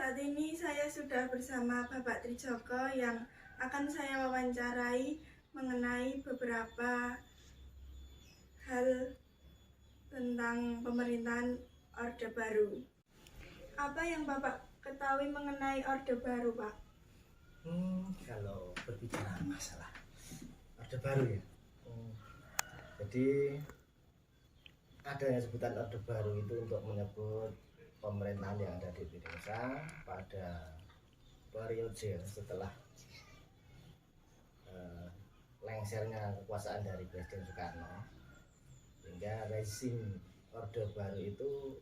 Saat ini saya sudah bersama Bapak Trijoko yang akan saya wawancarai mengenai beberapa hal tentang pemerintahan Orde Baru. Apa yang Bapak ketahui mengenai Orde Baru, Pak? Kalau berbicara masalah Orde Baru ya, jadi adanya sebutan Orde Baru itu untuk menyebut pemerintahan yang ada di Indonesia pada periode setelah lengsernya kekuasaan dari Presiden Soekarno, sehingga rezim Orde Baru itu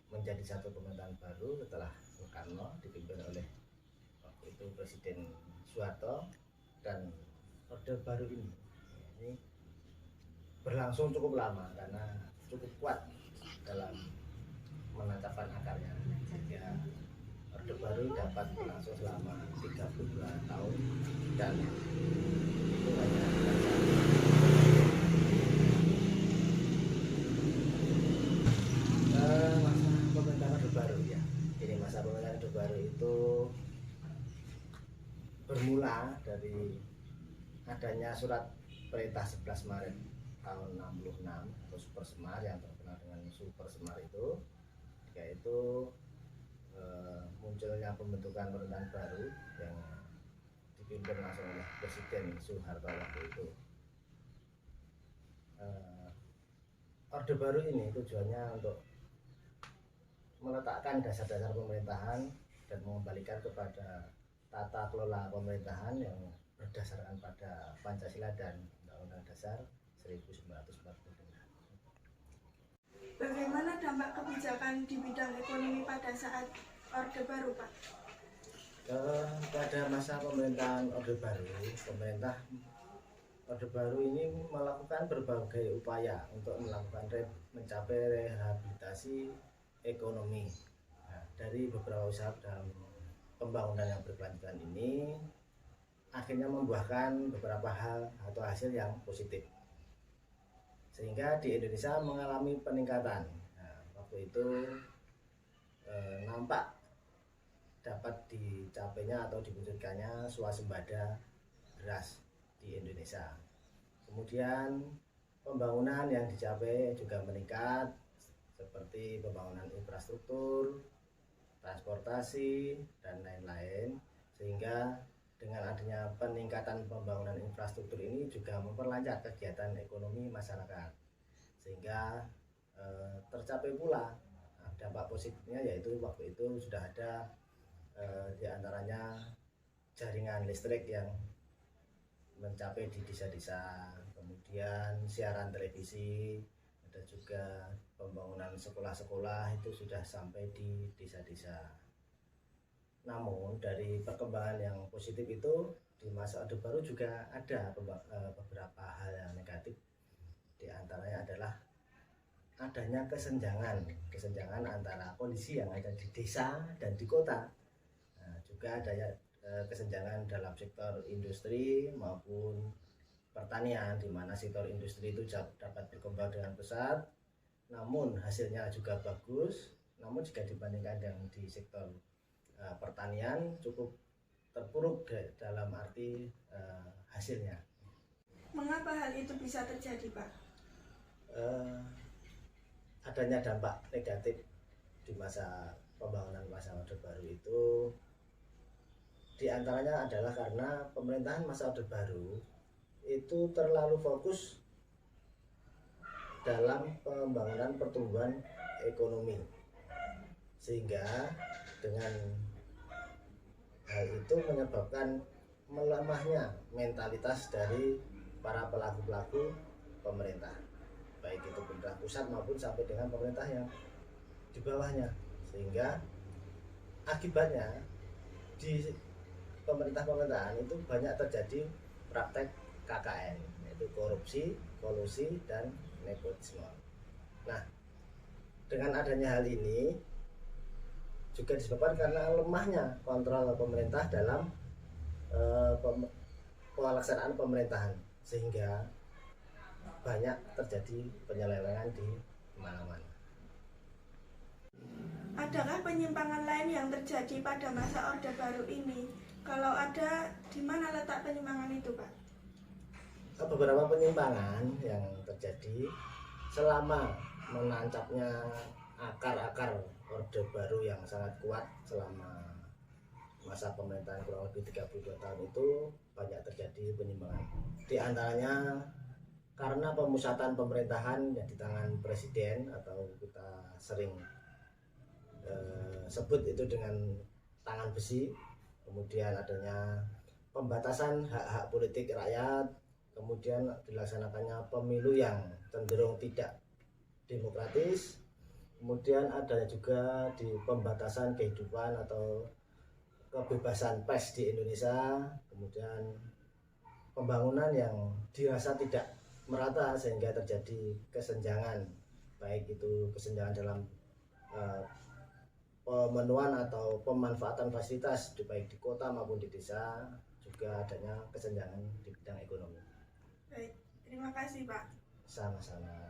menjadi satu pemerintahan baru setelah Soekarno dipimpin oleh waktu itu Presiden Soeharto. Dan Orde Baru ini berlangsung cukup lama karena cukup kuat dalam menancapkan akarnya, sehingga Orde Baru dapat berlangsung selama 32 tahun dan itu hanya masa pemerintahan Orde Baru ya. Jadi masa pemerintahan Orde Baru itu bermula dari adanya surat perintah 11 Maret tahun 66 atau Super Semar yang terkenal dengan Super Semar itu, yaitu munculnya pembentukan pemerintahan baru yang dipimpin langsung oleh Presiden Soeharto waktu itu. Orde Baru ini tujuannya untuk meletakkan dasar-dasar pemerintahan dan mengembalikan kepada tata kelola pemerintahan yang berdasarkan pada Pancasila dan Undang-Undang Dasar 1945. Bagaimana dampak kebijakan di bidang ekonomi pada saat Orde Baru, Pak? Pada masa pemerintahan Orde Baru, pemerintah Orde Baru ini melakukan berbagai upaya untuk mencapai rehabilitasi ekonomi. Nah, dari beberapa usaha dalam pembangunan yang berkelanjutan ini akhirnya membuahkan beberapa hal atau hasil yang positif, sehingga di Indonesia mengalami peningkatan. Nah, waktu itu nampak dapat dicapainya atau diwujudkannya swasembada beras di Indonesia. Kemudian pembangunan yang dicapai juga meningkat, seperti pembangunan infrastruktur, transportasi, dan lain-lain, sehingga dengan adanya peningkatan pembangunan infrastruktur ini juga memperlancar kegiatan ekonomi masyarakat, sehingga tercapai pula dampak positifnya, yaitu waktu itu sudah ada diantaranya jaringan listrik yang mencapai di desa-desa, kemudian siaran televisi, ada juga pembangunan sekolah-sekolah itu sudah sampai di desa-desa. Namun dari perkembangan yang positif itu di masa Orde Baru juga ada beberapa hal yang negatif. Di antaranya adalah adanya kesenjangan antara kondisi yang ada di desa dan di kota. Nah, juga adanya kesenjangan dalam sektor industri maupun pertanian, di mana sektor industri itu dapat berkembang dengan pesat, namun hasilnya juga bagus. Namun jika dibandingkan dengan di sektor pertanian cukup terpuruk dalam arti hasilnya. Mengapa hal itu bisa terjadi, Pak? Adanya dampak negatif di masa pembangunan masa Orde Baru itu diantaranya adalah karena pemerintahan masa Orde Baru itu terlalu fokus dalam pembangunan pertumbuhan ekonomi, sehingga dengan hal itu menyebabkan melemahnya mentalitas dari para pelaku-pelaku pemerintah, baik itu pemerintah pusat maupun sampai dengan pemerintah yang di bawahnya, sehingga akibatnya di pemerintahan itu banyak terjadi praktek KKN, yaitu korupsi, kolusi, dan nepotisme. Nah, dengan adanya hal ini juga disebabkan karena lemahnya kontrol pemerintah dalam pelaksanaan pemerintahan, sehingga banyak terjadi penyelewengan di mana-mana. Adakah penyimpangan lain penyimpangan yang terjadi pada masa Orde Baru ini? Kalau ada, di mana letak penyimpangan itu, Pak? Beberapa penyimpangan yang terjadi selama menancapnya akar-akar Orde Baru yang sangat kuat selama masa pemerintahan kurang lebih 32 tahun itu banyak terjadi penyimpangan. Di antaranya karena pemusatan pemerintahan yang di tangan presiden atau kita sering sebut itu dengan tangan besi, kemudian adanya pembatasan hak-hak politik rakyat, kemudian dilaksanakannya pemilu yang cenderung tidak demokratis, kemudian ada juga di pembatasan kehidupan atau kebebasan pers di Indonesia, kemudian pembangunan yang dirasa tidak merata sehingga terjadi kesenjangan, baik itu kesenjangan dalam pemenuhan atau pemanfaatan fasilitas baik di kota maupun di desa, juga adanya kesenjangan di bidang ekonomi. Baik, terima kasih Pak. Sama-sama.